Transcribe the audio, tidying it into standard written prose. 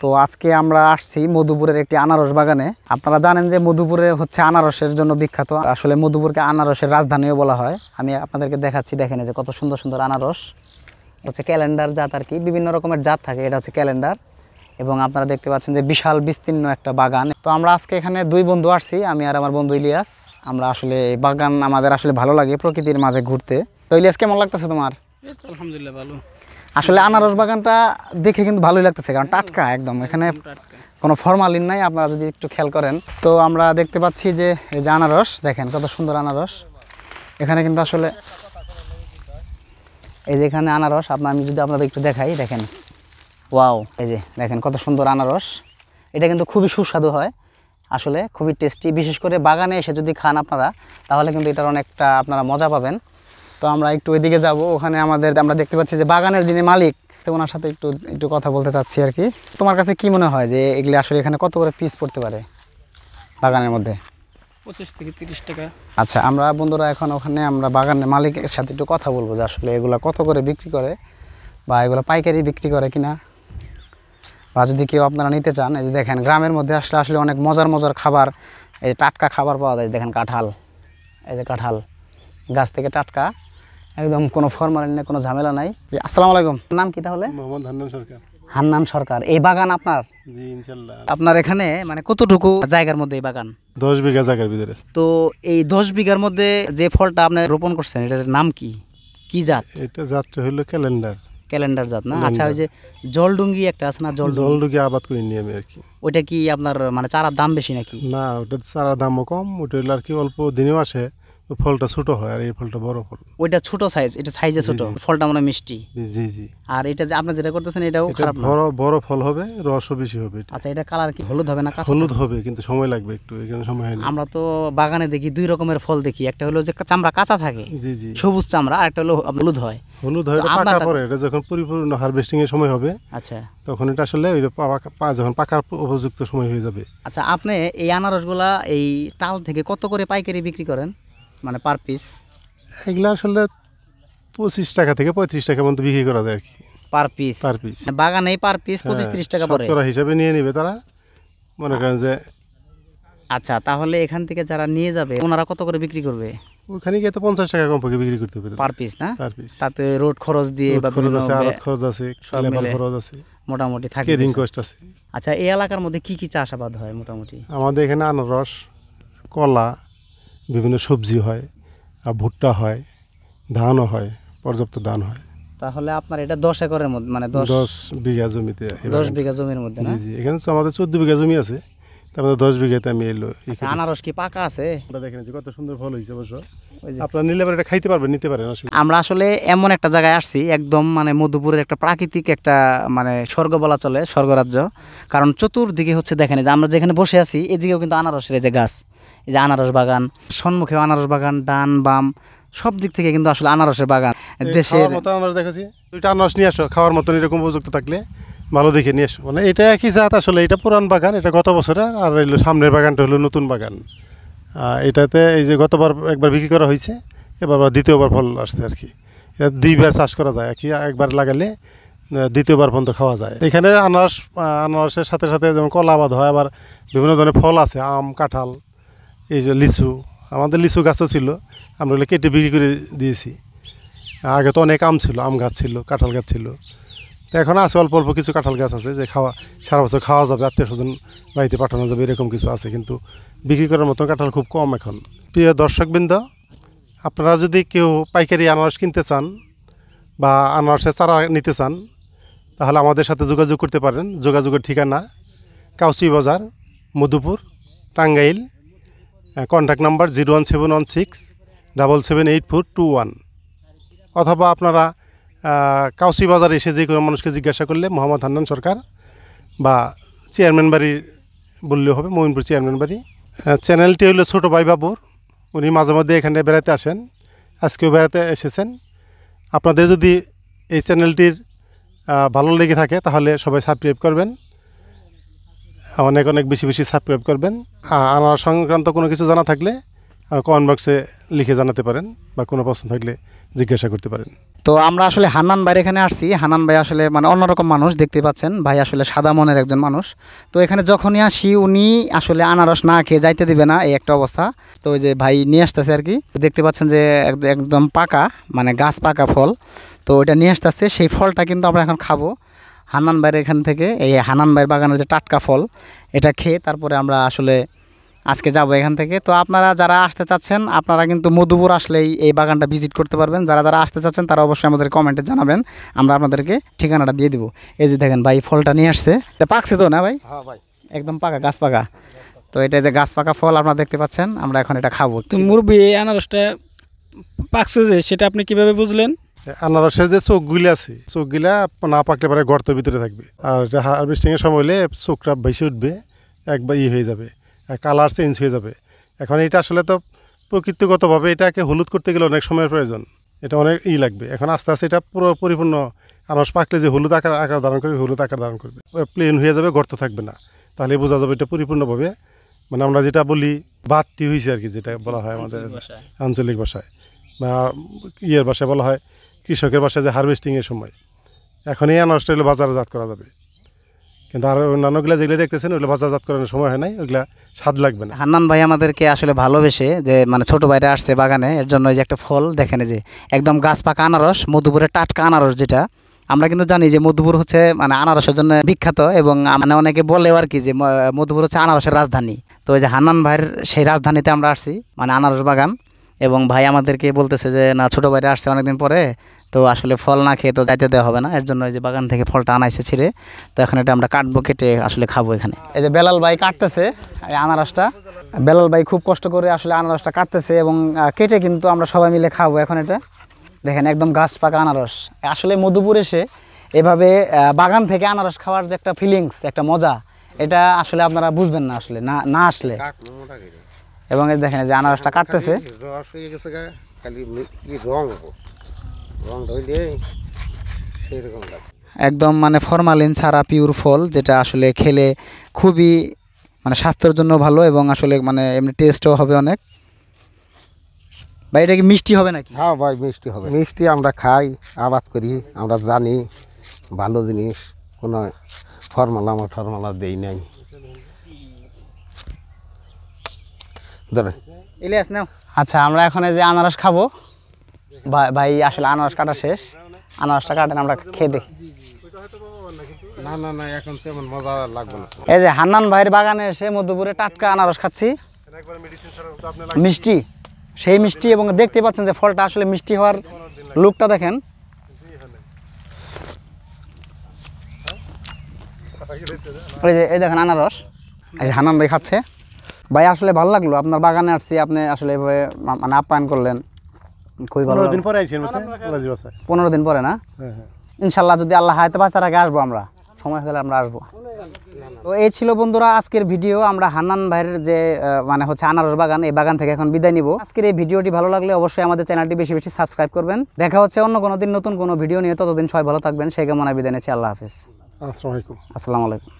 তো আজকে আমরা আসছি মধুপুরের একটি আনারস বাগানে। আপনারা জানেন যে মধুপুরে হচ্ছে আনারসের জন্য বিখ্যাত। আসলে মধুপুরকে আনারসের রাজধানীও বলা হয়। আমি আপনাদেরকে দেখাচ্ছি, দেখেন যে কত সুন্দর সুন্দর আনারস। হচ্ছে ক্যালেন্ডার জাত আর কি, বিভিন্ন রকমের জাত থাকে, এটা হচ্ছে ক্যালেন্ডার। এবং আপনারা দেখতে পাচ্ছেন যে বিশাল বিস্তীর্ণ একটা বাগান। তো আমরা আজকে এখানে দুই বন্ধু আসছি, আমি আর আমার বন্ধু ইলিয়াস। আমরা আসলে এই বাগান আমাদের আসলে ভালো লাগে প্রকৃতির মাঝে ঘুরতে। তো ইলিয়াস, কেমন লাগতেছে তোমার? আলহামদুলিল্লাহ ভালো। আসলে আনারস বাগানটা দেখে কিন্তু ভালোই লাগতেছে, কারণ টাটকা একদম, এখানে কোনো ফরমালিন নাই। আপনারা যদি একটু খেয়াল করেন তো আমরা দেখতে পাচ্ছি যে এই যে আনারস, দেখেন কত সুন্দর আনারস। এখানে কিন্তু আসলে এই যে এখানে আনারস আমি যদি আপনাদের একটু দেখাই, দেখেন ওয়াও, এই যে দেখেন কত সুন্দর আনারস। এটা কিন্তু খুবই সুস্বাদু হয়, আসলে খুবই টেস্টি। বিশেষ করে বাগানে এসে যদি খান আপনারা, তাহলে কিন্তু এটার অনেকটা আপনারা মজা পাবেন। তো আমরা একটু ওইদিকে যাব, ওখানে আমরা দেখতে পাচ্ছি যে বাগানের যিনি মালিক, তো ওনার সাথে একটু কথা বলতে চাচ্ছি আর কি। তোমার কাছে কি মনে হয় যে এগুলি আসলে এখানে কত করে পিস পড়তে পারে বাগানের মধ্যে? 25 থেকে 30 টাকা। আচ্ছা, আমরা বন্ধুরা এখন ওখানে আমরা বাগানের মালিকের সাথে একটু কথা বলবো যে আসলে এগুলা কত করে বিক্রি করে, বা এগুলো পাইকারি বিক্রি করে কিনা, বা যদি কেউ আপনারা নিতে চান। এই যে দেখেন গ্রামের মধ্যে আসলে অনেক মজার মজার খাবার, এই টাটকা খাবার পাওয়া যায়। দেখেন কাঁঠাল, এই যে কাঁঠাল গাছ থেকে টাটকা, একদম কোনো ফরমালিন নেই, কোনো ঝামেলা নাই। আসসালামু আলাইকুম, নাম কি তাহলে? মোহাম্মদ হান্নান সরকার। হান্নান সরকার। এই বাগান আপনার? জি ইনশাআল্লাহ। আপনার এখানে মানে কতটুকু জায়গার মধ্যে এই বাগান? 10 বিঘা জায়গার ভিতরে। তো এই 10 বিঘার মধ্যে যে ফলটা আপনি রোপণ করছেন, এটার নাম কি, কি জাত? এটা জাতটা হলো ক্যালেন্ডার। ক্যালেন্ডার জাত না? আচ্ছা, ওই যে জলডুঙ্গি একটা আছে না, জলডুঙ্গি আবাদ করে নিয়ে আমি আর কি। ওইটা কি আপনার মানে চারার দাম বেশি নাকি? না, ওটা চারা দামও কম, ওটা হলো আর কি অল্প দিনেও আসে। ফলটা ছোট হয় আর এই ফলটা বড় ফল। ওইটা ছোট সাইজ, এটা সাইজে ছোট, ফলটা মানে মিষ্টি। জি জি। আর এটা যে আপনি যেটা করতেছেন এটাও খারাপ না? বড় ফল হবে, রসও বেশি হবে। আচ্ছা, এটা কালার কি হলুদ হবে না কাঁচা? হলুদ হবে, কিন্তু সময় লাগবে একটু, এখানে সময় হয় না। আমরা তো বাগানে দেখি দুই রকমের ফল দেখি, একটা হলো যে চামড়া কাঁচা থাকে, জি জি, সবুজ চামড়া, আর একটা হলো হলুদ হয়। হলুদ হয়, এটা পাকার পরে, এটা যখন পরিপূর্ণ হারভেস্টিং এর সময় হবে, আচ্ছা, তখন এটা আসলে যখন পাকার উপযুক্ত সময় হয়ে যাবে। আচ্ছা, আপনি এই আনারসগুলা এই টাল থেকে কত করে পাইকারি বিক্রি করেন, মানে পার পিস? এগুলো আসলে 25 টাকা থেকে 35 টাকা পর্যন্ত বিক্রি করা যায় আর কি। Per piece? পার পিস বাগানে পার পিস 25-30 টাকা পড়ে। শতকরা হিসাবে নিয়ে নেবে তারা, মনে করেন যে। আচ্ছা, তাহলে এখান থেকে যারা নিয়ে যাবে ওনারা কত করে বিক্রি করবে? ওখানে গিয়ে তো 50 টাকা কমপক্ষে বিক্রি করতে হবে পার পিস না? Per piece. তাতে রোড খরচ দিয়ে বা খরচ আছে, আড়ত খরচ আছে, লেবার খরচ আছে, মোটামুটি থাকে, কেরিং কস্ট আছে। আচ্ছা, এই এলাকার মধ্যে কি কি চাষাবাদ হয় মোটামুটি? আমাদের এখানে আনারস, কলা, বিভিন্ন সবজি হয়, আর ভুট্টা হয়, ধানও হয়, পর্যাপ্ত ধান হয়। তাহলে আপনার এটা 10 একরের মধ্যে, মানে 10 বিঘা জমিতে। 10 বিঘা জমির মধ্যে না? জি জি, এখানে তো আমাদের 14 বিঘা জমি আছে, তার মধ্যে 10 বিঘাতে আমি এলো। আনারস কি পাকা আছে? দেখেন যে কত সুন্দর ফল হয়েছে অবশ্য। আপনারা নিলে পরে এটা খাইতে পারবেন, নিতে পারেন। আমরা আসলে এমন একটা জায়গায় আসছি, একদম মানে মধুপুরের একটা প্রাকৃতিক একটা মানে স্বর্গ বলা চলে, স্বর্গরাজ্য। কারণ চতুর্দিকে হচ্ছে দেখেন যে আমরা যেখানে বসে আছি এদিকেও কিন্তু আনারসের এই যে গাছ, এই যে আনারস বাগান, সম্মুখেও আনারস বাগান, ডান বাম সব দিক থেকে কিন্তু আসলে আনারসের বাগান। দেশের মতো আনারস দেখাচ্ছি, দুইটা আনারস নিয়ে আসো, খাওয়ার মতন এরকম উপযুক্ত থাকলে ভালো দেখে নিয়ে আসো। মানে এটা একই জাত আসলে, এটা পুরান বাগান, এটা গত বছরের, আর এলো সামনের বাগানটা হলো নতুন বাগান। এটাতে এই যে গতবার একবার বিক্রি করা হয়েছে, এবার দ্বিতীয়বার ফল আসছে আর কি। এটা 2বার চাষ করা যায়, একবার লাগালে দ্বিতীয়বার পর্যন্ত খাওয়া যায়। এখানে আনারসের সাথে সাথে যেমন কলা আবাদ হয়, আবার বিভিন্ন ধরনের ফল আছে, আম, কাঁঠাল, এই যে লিচু। আমাদের লিচু গাছও ছিল, আমরা এগুলো কেটে বিক্রি করে দিয়েছি। আগে তো অনেক আম ছিল, আম গাছ ছিল, কাঁঠাল গাছ ছিল। তো এখন আছে অল্প অল্প কিছু কাঁঠাল গাছ আছে, যে সারা বছর খাওয়া যাবে, আত্মীয় স্বজন বাড়িতে পাঠানো যাবে, এরকম কিছু আছে। কিন্তু বিক্রি করার মতো কাঁঠাল খুব কম এখন। প্রিয় দর্শকবৃন্দ, আপনারা যদি কেউ পাইকারি আনারস কিনতে চান বা আনারসের চারা নিতে চান, তাহলে আমাদের সাথে যোগাযোগ করতে পারেন। যোগাযোগের ঠিকানা কাউচি বাজার, মধুপুর, টাঙ্গাইল। Contact number 01716778421। অথবা আপনারা কাউচি বাজারে এসে যে কোনো মানুষকে জিজ্ঞাসা করলে মোহাম্মদ হান্নান সরকার বা চেয়ারম্যান বাড়ি বললেও হবে, মমিনপুর চেয়ারম্যান বাড়ি। চ্যানেলটি হলো ছোটো ভাই বাবুর, উনি মাঝে মধ্যে এখানে বেড়াতে আসেন, আজকেও বেড়াতে এসেছেন। আপনাদের যদি এই চ্যানেলটির ভালো লেগে থাকে তাহলে সবাই সাবস্ক্রাইব করবেন, অনেক অনেক বেশি বেশি সাবস্ক্রাইব করবেন। আনারস সংক্রান্ত কোনো কিছু জানা থাকলে আর কমেন্ট বক্সে লিখে জানাতে পারেন বা কোনো প্রশ্ন থাকলে জিজ্ঞাসা করতে পারেন। তো আমরা আসলে হান্নান ভাইয়ের এখানে আসছি। হান্নান ভাই আসলে মানে অন্যরকম মানুষ, দেখতে পাচ্ছেন ভাই আসলে সাদা মনের একজন মানুষ। তো এখানে যখনই আসি উনি আসলে আনারস না খেয়ে যাইতে দিবে না, এই একটা অবস্থা। তো ওই যে ভাই নিয়ে আসতেছে আর কি, দেখতে পাচ্ছেন যে একদম পাকা, মানে গাছ পাকা ফল। তো ওইটা নিয়ে আসতেছে, সেই ফলটা কিন্তু আমরা এখন খাবো হান্নান ভাইয়ের এখান থেকে। এই হান্নান ভাইয়ের বাগানের যে টাটকা ফল, এটা খেয়ে তারপরে আমরা আসলে আজকে যাবো এখান থেকে। তো আপনারা যারা আসতে চাচ্ছেন, আপনারা কিন্তু মধুপুর আসলেই এই বাগানটা ভিজিট করতে পারবেন। যারা যারা আসতে চাচ্ছেন তারা অবশ্যই আমাদের কমেন্টে জানাবেন, আমরা আপনাদেরকে ঠিকানাটা দিয়ে দিব। এই যে দেখেন ভাই ফলটা নিয়ে আসছে, এটা পাকছে তো না ভাই? হ্যাঁ ভাই, একদম পাকা, গাছ পাকা। তো এটা যে গাছ পাকা ফল আপনারা দেখতে পাচ্ছেন, আমরা এখন এটা খাবো। তো মুরব্বি এই আনারসটা পাকছে যে, সেটা আপনি কিভাবে বুঝলেন? আনারসের যে চোখগুলি আছে, চোখগুলা না পাকলে পরে গর্তের ভিতরে থাকবে, আর এটা হারভেস্টিংয়ের সময় হলে চোখটা বেশি উঠবে, একবার হয়ে যাবে, কালার চেঞ্জ হয়ে যাবে। এখন এটা আসলে তো প্রকৃতিগতভাবে এটাকে হলুদ করতে গেলে অনেক সময়ের প্রয়োজন, এটা অনেক লাগবে। এখন আস্তে আস্তে এটা পুরো পরিপূর্ণ আনারস পাকলে যে হলুদ আকার ধারণ করবে, হলুদ আকার ধারণ করবে, প্লেন হয়ে যাবে, গর্ত থাকবে না। তাহলে বোঝা যাবে এটা পরিপূর্ণভাবে, মানে আমরা যেটা বলি বাতি হয়েছে আর কি, যেটা বলা হয় আমাদের আঞ্চলিক ভাষায় বা ইয়ের ভাষায় বলা হয়, কৃষকের ভাষায় যে হারভেস্টিংয়ের সময়। এখন এই আনারসটা হলে বাজারজাত করা যাবে, কিন্তু আর অন্যান্যগুলো যেগুলো দেখতেছেন ওগুলো বাজারজাত করানোর সময় হয় নাই, ওইগুলা স্বাদ লাগবে না। হান্নান ভাই আমাদেরকে আসলে ভালোবেসে যে মানে ছোট ভাইরা আসছে বাগানে, এর জন্য এই যে একটা ফল দেখেন, যে একদম গাছ পাকা আনারস, মধুপুরের টাটকা আনারস। যেটা আমরা কিন্তু জানি যে মধুপুর হচ্ছে মানে আনারসের জন্য বিখ্যাত, এবং মানে অনেকে বলেও আর কি যে মধুপুর হচ্ছে আনারসের রাজধানী। তো এই যে হান্নান ভাইয়ের সেই রাজধানীতে আমরা আসছি, মানে আনারস বাগান। এবং ভাই আমাদেরকে বলতেছে যে না, ছোটো ভাইরা আসছে অনেকদিন পরে, তো আসলে ফল না খেয়ে তো যাইতে দেওয়া হবে না, এর জন্য এই যে বাগান থেকে ফলটা আনাইছে ছিঁড়ে। তো এখন এটা আমরা কাটবো, কেটে আসলে খাবো এখানে। এই যে বেলাল ভাই কাটতেছে এই আনারসটা, বেলাল ভাই খুব কষ্ট করে আসলে আনারসটা কাটতেছে এবং কেটে কিন্তু আমরা সবাই মিলে খাবো এখন। এটা দেখেন একদম গাছ পাকা আনারস। আসলে মধুপুর এসে এভাবে বাগান থেকে আনারস খাওয়ার যে একটা ফিলিংস, একটা মজা, এটা আসলে আপনারা বুঝবেন না আসলে না আসলে। এবং এই দেখেন যে আনারসটা কাটতেছে, রস হয়ে গেছে, খালি রং ধরলে সেই রকম লাগে। একদম মানে ফরমালিন ছাড়া পিওর ফল, যেটা আসলে খেলে খুবই মানে স্বাস্থ্যের জন্য ভালো, এবং আসলে মানে এমনি টেস্টও হবে অনেক। ভাই এটা কি মিষ্টি হবে নাকি? হ্যাঁ ভাই, মিষ্টি হবে। মিষ্টি আমরা খাই, আবাদ করি, আমরা জানি ভালো জিনিস, কোনো ফরমালা দেই নাই। ধরে ইলিয়াস নাও। আচ্ছা, আমরা এখন এই যে আনারস খাবো। ভাই আসলে আনারস কাটা শেষ, আনারসটা কাটেন, আমরা খেয়ে দেখি। না, এখন তেমন মজা লাগবে না। এই যে হান্নান ভাইয়ের বাগানে এসে মধুপুরে টাটকা আনারস খাচ্ছি, মিষ্টি, সেই মিষ্টি। এবং দেখতে পাচ্ছেন যে ফলটা আসলে মিষ্টি হওয়ার লুকটা দেখেন। এই দেখেন আনারস, এই হান্নান ভাই খাচ্ছে। ভাই আসলে ভালো লাগলো, আপনার বাগানে আসছি, আপনি আসলে এভাবে মানে আপ্যায়ন করলেন, খুবই ভালো। 15 দিন পরে আইছেন, 15 দিন পরে না? ইনশাল্লাহ যদি আল্লাহ হায়াতে বাঁচা রাখে আসবো, আমরা সময় হলে আমরা আসবো। তো এই ছিল বন্ধুরা আজকের ভিডিও। আমরা হান্নান ভাইয়ের যে মানে হচ্ছে আনারস বাগান, এই বাগান থেকে এখন বিদায় নিব। আজকের এই ভিডিওটি ভালো লাগলে অবশ্যই আমাদের চ্যানেলটি বেশি বেশি সাবস্ক্রাইব করবেন। দেখা হচ্ছে অন্য কোনো দিন নতুন কোনো ভিডিও নিয়ে, ততদিন সবাই ভালো থাকবেন। সেই কামনায় বিদায় নিচ্ছি। আল্লাহ হাফেজ, আসসালামু আলাইকুম। আসসালামু আলাইকুম।